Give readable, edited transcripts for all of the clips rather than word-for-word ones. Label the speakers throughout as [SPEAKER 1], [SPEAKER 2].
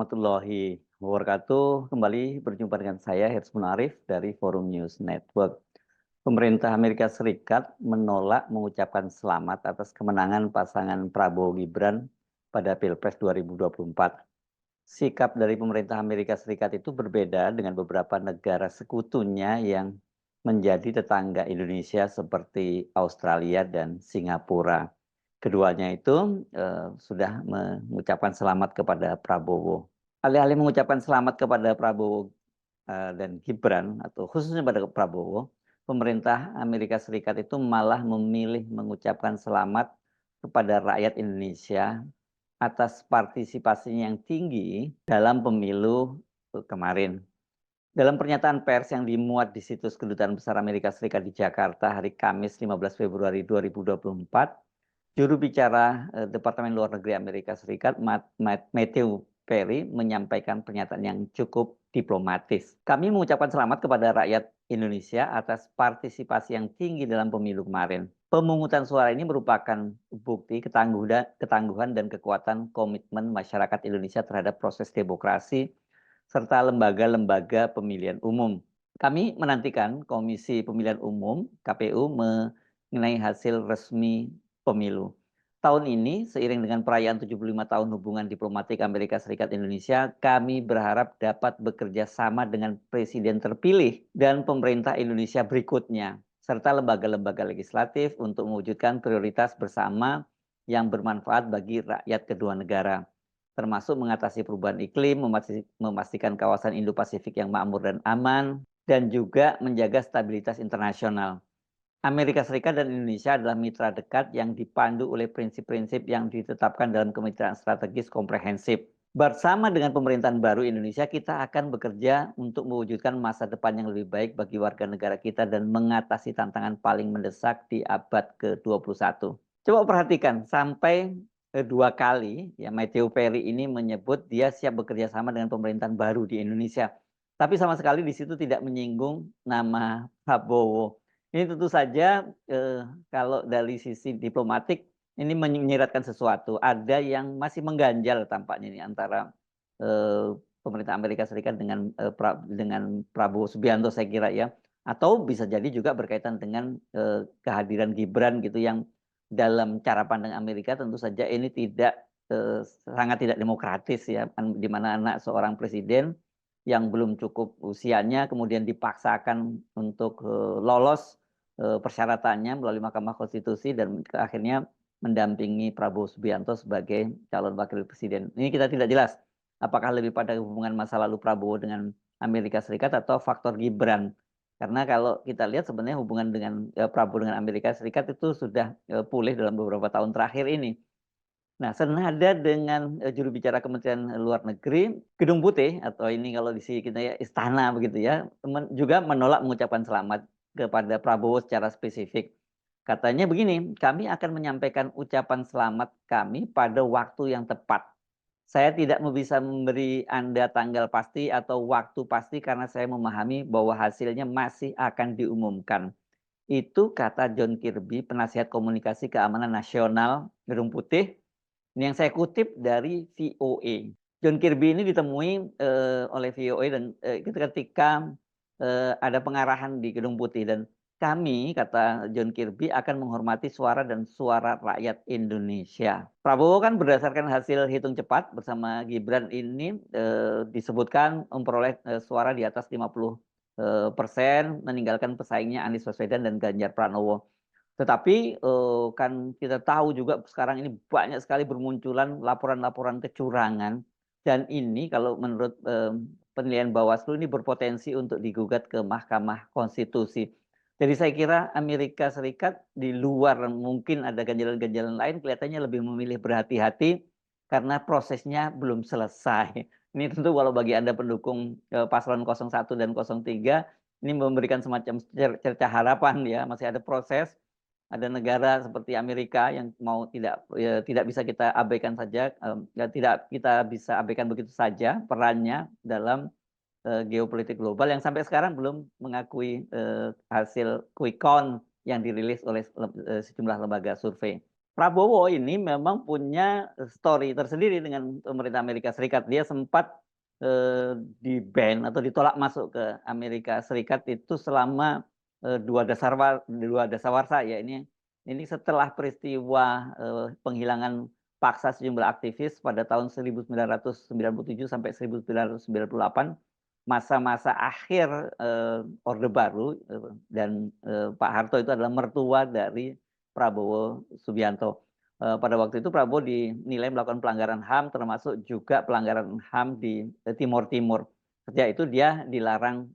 [SPEAKER 1] warahmatullahi wabarakatuh. Kembali berjumpa dengan saya, Hirs Munarif dari Forum News Network. Pemerintah Amerika Serikat menolak mengucapkan selamat atas kemenangan pasangan Prabowo Gibran pada Pilpres 2024. Sikap dari pemerintah Amerika Serikat itu berbeda dengan beberapa negara sekutunya yang menjadi tetangga Indonesia seperti Australia dan Singapura. Keduanya itu sudah mengucapkan selamat kepada Prabowo. Alih-alih mengucapkan selamat kepada Prabowo dan Gibran atau khususnya pada Prabowo, pemerintah Amerika Serikat itu malah memilih mengucapkan selamat kepada rakyat Indonesia atas partisipasinya yang tinggi dalam pemilu kemarin. Dalam pernyataan pers yang dimuat di situs Kedutaan Besar Amerika Serikat di Jakarta hari Kamis 15 Februari 2024, juru bicara Departemen Luar Negeri Amerika Serikat, Matthew Perry, menyampaikan pernyataan yang cukup diplomatis. Kami mengucapkan selamat kepada rakyat Indonesia atas partisipasi yang tinggi dalam pemilu kemarin. Pemungutan suara ini merupakan bukti ketangguhan dan kekuatan komitmen masyarakat Indonesia terhadap proses demokrasi serta lembaga-lembaga pemilihan umum. Kami menantikan Komisi Pemilihan Umum (KPU) mengenai hasil resmi pemilu. Tahun ini, seiring dengan perayaan 75 tahun hubungan diplomatik Amerika Serikat Indonesia, kami berharap dapat bekerja sama dengan Presiden terpilih dan pemerintah Indonesia berikutnya, serta lembaga-lembaga legislatif untuk mewujudkan prioritas bersama yang bermanfaat bagi rakyat kedua negara, termasuk mengatasi perubahan iklim, memastikan kawasan Indo-Pasifik yang makmur dan aman, dan juga menjaga stabilitas internasional. Amerika Serikat dan Indonesia adalah mitra dekat yang dipandu oleh prinsip-prinsip yang ditetapkan dalam kemitraan strategis komprehensif. Bersama dengan pemerintahan baru Indonesia, kita akan bekerja untuk mewujudkan masa depan yang lebih baik bagi warga negara kita dan mengatasi tantangan paling mendesak di abad ke-21. Coba perhatikan, sampai 2 kali ya Matthew Perry ini menyebut dia siap bekerja sama dengan pemerintahan baru di Indonesia. Tapi sama sekali di situ tidak menyinggung nama Prabowo. Ini tentu saja kalau dari sisi diplomatik ini menyiratkan sesuatu. Ada yang masih mengganjal tampaknya ini antara pemerintah Amerika Serikat dengan Prabowo Subianto, saya kira ya. Atau bisa jadi juga berkaitan dengan kehadiran Gibran gitu, yang dalam cara pandang Amerika tentu saja ini sangat tidak demokratis ya, di mana anak seorang presiden yang belum cukup usianya kemudian dipaksakan untuk lolos persyaratannya melalui Mahkamah Konstitusi dan akhirnya mendampingi Prabowo Subianto sebagai calon wakil presiden. Ini kita tidak jelas apakah lebih pada hubungan masa lalu Prabowo dengan Amerika Serikat atau faktor Gibran. Karena kalau kita lihat sebenarnya hubungan dengan Prabowo dengan Amerika Serikat itu sudah pulih dalam beberapa tahun terakhir ini. Nah, senada dengan juru bicara Kementerian Luar Negeri, Gedung Putih atau ini kalau di sini kita ya istana begitu ya, juga menolak mengucapkan selamat kepada Prabowo secara spesifik. Katanya begini, kami akan menyampaikan ucapan selamat kami pada waktu yang tepat. Saya tidak bisa memberi Anda tanggal pasti atau waktu pasti karena saya memahami bahwa hasilnya masih akan diumumkan. Itu kata John Kirby, penasihat komunikasi keamanan nasional Gedung Putih. Ini yang saya kutip dari VOA. John Kirby ini ditemui oleh VOA dan ketika ada pengarahan di Gedung Putih, dan kami, kata John Kirby, akan menghormati suara dan suara rakyat Indonesia. Prabowo kan berdasarkan hasil hitung cepat bersama Gibran ini disebutkan memperoleh suara di atas 50%, meninggalkan pesaingnya Anies Baswedan dan Ganjar Pranowo. Tetapi kan kita tahu juga sekarang ini banyak sekali bermunculan laporan-laporan kecurangan, dan ini kalau menurut penilaian Bawaslu ini berpotensi untuk digugat ke Mahkamah Konstitusi. Jadi saya kira Amerika Serikat di luar mungkin ada ganjalan-ganjalan lain kelihatannya lebih memilih berhati-hati karena prosesnya belum selesai. Ini tentu kalau bagi Anda pendukung paslon 01 dan 03 ini memberikan semacam cerca harapan ya, masih ada proses. Ada negara seperti Amerika yang tidak bisa kita abaikan saja, tidak kita bisa abaikan begitu saja perannya dalam geopolitik global yang sampai sekarang belum mengakui hasil quick count yang dirilis oleh sejumlah lembaga survei. Prabowo ini memang punya story tersendiri dengan pemerintah Amerika Serikat. Dia sempat di-ban atau ditolak masuk ke Amerika Serikat itu selama dua dasawarsa ya. Ini setelah peristiwa penghilangan paksa sejumlah aktivis pada tahun 1997 sampai 1998, masa-masa akhir Orde Baru, dan Pak Harto itu adalah mertua dari Prabowo Subianto. Pada waktu itu Prabowo dinilai melakukan pelanggaran HAM, termasuk juga pelanggaran HAM di Timur Timur. Sejak itu dia dilarang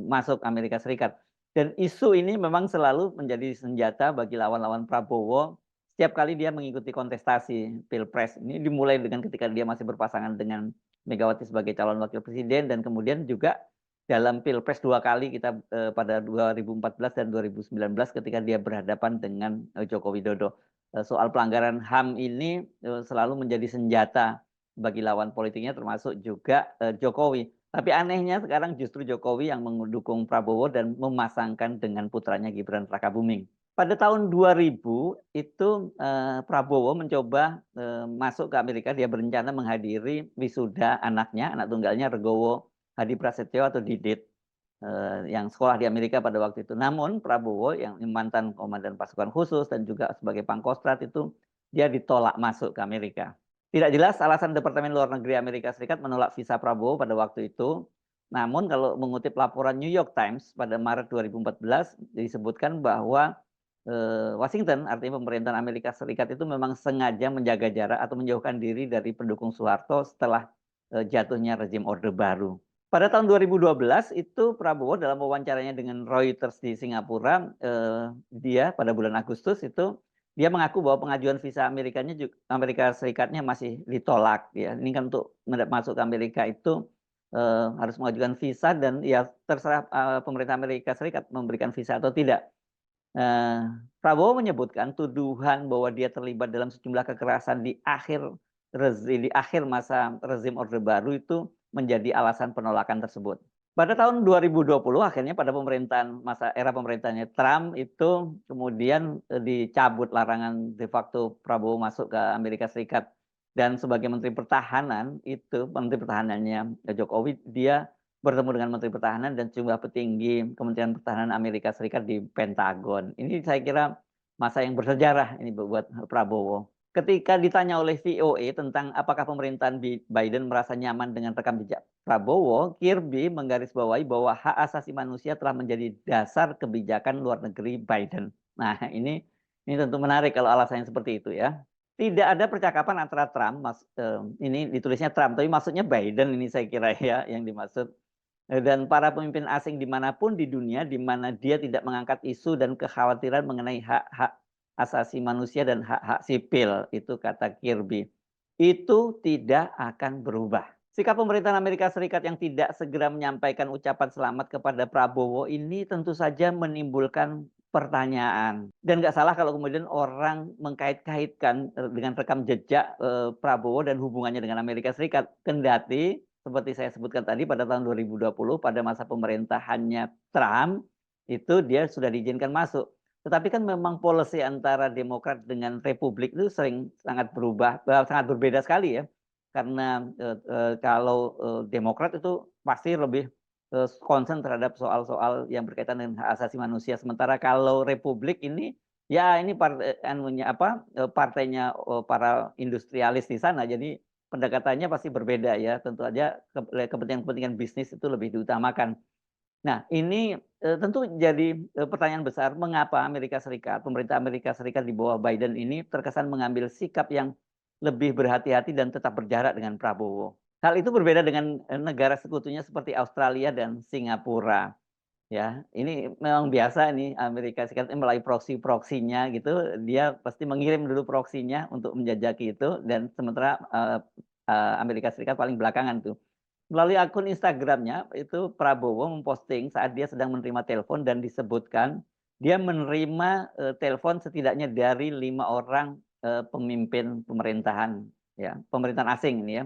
[SPEAKER 1] masuk Amerika Serikat. Dan isu ini memang selalu menjadi senjata bagi lawan-lawan Prabowo setiap kali dia mengikuti kontestasi Pilpres. Ini dimulai dengan ketika dia masih berpasangan dengan Megawati sebagai calon wakil presiden, dan kemudian juga dalam Pilpres 2 kali kita pada 2014 dan 2019 ketika dia berhadapan dengan Joko Widodo. Soal pelanggaran HAM ini selalu menjadi senjata bagi lawan politiknya, termasuk juga Jokowi. Tapi anehnya sekarang justru Jokowi yang mendukung Prabowo dan memasangkan dengan putranya Gibran Rakabuming. Pada tahun 2000 itu Prabowo mencoba masuk ke Amerika. Dia berencana menghadiri wisuda anaknya, anak tunggalnya Regowo Hadi Prasetyo atau Didit, yang sekolah di Amerika pada waktu itu. Namun Prabowo yang mantan komandan pasukan khusus dan juga sebagai Pangkostrat itu, dia ditolak masuk ke Amerika. Tidak jelas alasan Departemen Luar Negeri Amerika Serikat menolak visa Prabowo pada waktu itu. Namun kalau mengutip laporan New York Times pada Maret 2014 disebutkan bahwa Washington, artinya pemerintahan Amerika Serikat itu memang sengaja menjaga jarak atau menjauhkan diri dari pendukung Soeharto setelah jatuhnya rezim Orde Baru. Pada tahun 2012 itu Prabowo dalam wawancaranya dengan Reuters di Singapura, dia pada bulan Agustus itu dia mengaku bahwa pengajuan visa Amerika Serikatnya masih ditolak. Ya, ini kan untuk masuk ke Amerika itu harus mengajukan visa, dan ya terserah pemerintah Amerika Serikat memberikan visa atau tidak. Prabowo menyebutkan tuduhan bahwa dia terlibat dalam sejumlah kekerasan di akhir masa rezim Orde Baru itu menjadi alasan penolakan tersebut. Pada tahun 2020 akhirnya pada era pemerintahannya Trump itu kemudian dicabut larangan de facto Prabowo masuk ke Amerika Serikat, dan sebagai Menteri Pertahanan itu Menteri Pertahanannya Jokowi, dia bertemu dengan Menteri Pertahanan dan sejumlah petinggi Kementerian Pertahanan Amerika Serikat di Pentagon. Ini saya kira masa yang bersejarah ini buat Prabowo. Ketika ditanya oleh VOA tentang apakah pemerintahan Biden merasa nyaman dengan rekam jejak Prabowo, Kirby menggarisbawahi bahwa hak asasi manusia telah menjadi dasar kebijakan luar negeri Biden. Nah, ini tentu menarik kalau alasannya seperti itu ya. Tidak ada percakapan antara Trump, ini ditulisnya Trump, tapi maksudnya Biden ini saya kira ya yang dimaksud. Dan para pemimpin asing dimanapun di dunia di mana dia tidak mengangkat isu dan kekhawatiran mengenai hak-hak asasi manusia dan hak-hak sipil, itu kata Kirby, itu tidak akan berubah. Sikap pemerintahan Amerika Serikat yang tidak segera menyampaikan ucapan selamat kepada Prabowo ini tentu saja menimbulkan pertanyaan. Dan nggak salah kalau kemudian orang mengkait-kaitkan dengan rekam jejak Prabowo dan hubungannya dengan Amerika Serikat. Kendati seperti saya sebutkan tadi pada tahun 2020 pada masa pemerintahannya Trump itu dia sudah diizinkan masuk. Tetapi kan memang policy antara Demokrat dengan Republik itu sangat berbeda sekali ya. Karena kalau Demokrat itu pasti lebih concern terhadap soal-soal yang berkaitan dengan hak asasi manusia. Sementara kalau Republik ini ya ini partainya para industrialis di sana. Jadi pendekatannya pasti berbeda ya, tentu saja kepentingan-kepentingan bisnis itu lebih diutamakan. Nah, ini tentu jadi pertanyaan besar, mengapa pemerintah Amerika Serikat di bawah Biden ini terkesan mengambil sikap yang lebih berhati-hati dan tetap berjarak dengan Prabowo. Hal itu berbeda dengan negara sekutunya seperti Australia dan Singapura. Ya, ini memang biasa nih Amerika Serikat melalui proksinya gitu, dia pasti mengirim dulu proksinya untuk menjajaki itu, dan sementara Amerika Serikat paling belakangan tuh. Melalui akun Instagramnya itu Prabowo memposting saat dia sedang menerima telepon dan disebutkan dia menerima telepon setidaknya dari 5 orang pemimpin pemerintahan ya, pemerintahan asing ini ya,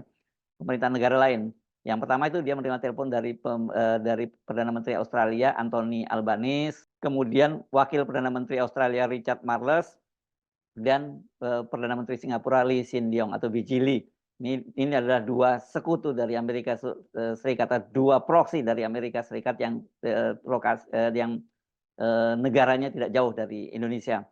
[SPEAKER 1] pemerintahan negara lain. Yang pertama itu dia menerima telepon dari Perdana Menteri Australia Anthony Albanese, kemudian Wakil Perdana Menteri Australia Richard Marles, dan Perdana Menteri Singapura Lee Hsien Loong atau BG Lee. Ini adalah dua sekutu dari Amerika Serikat, atau dua proksi dari Amerika Serikat yang negaranya tidak jauh dari Indonesia.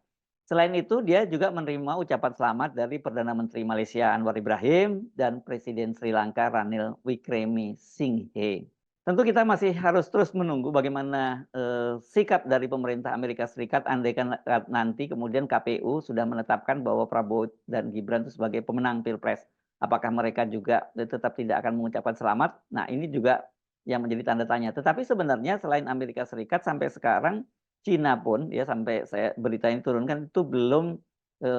[SPEAKER 1] Selain itu, dia juga menerima ucapan selamat dari Perdana Menteri Malaysia Anwar Ibrahim dan Presiden Sri Lanka Ranil Wickremesinghe. Tentu kita masih harus terus menunggu bagaimana sikap dari pemerintah Amerika Serikat andaikan nanti kemudian KPU sudah menetapkan bahwa Prabowo dan Gibran itu sebagai pemenang Pilpres. Apakah mereka juga tetap tidak akan mengucapkan selamat? Nah, ini juga yang menjadi tanda tanya. Tetapi sebenarnya selain Amerika Serikat sampai sekarang Cina pun ya sampai berita ini turunkan itu belum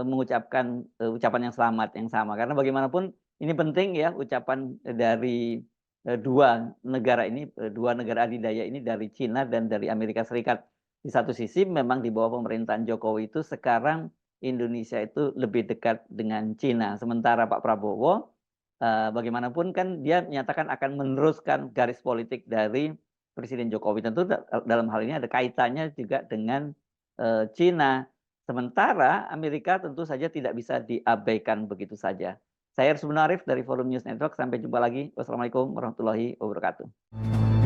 [SPEAKER 1] mengucapkan ucapan yang selamat yang sama, karena bagaimanapun ini penting ya ucapan dari dua negara ini, dua negara adidaya ini, dari Cina dan dari Amerika Serikat. Di satu sisi memang di bawah pemerintahan Jokowi itu sekarang Indonesia itu lebih dekat dengan Cina, sementara Pak Prabowo bagaimanapun kan dia menyatakan akan meneruskan garis politik dari Presiden Jokowi. Tentu dalam hal ini ada kaitannya juga dengan Cina. Sementara Amerika tentu saja tidak bisa diabaikan begitu saja. Saya Hersmunarif dari Forum News Network. Sampai jumpa lagi. Wassalamualaikum warahmatullahi wabarakatuh.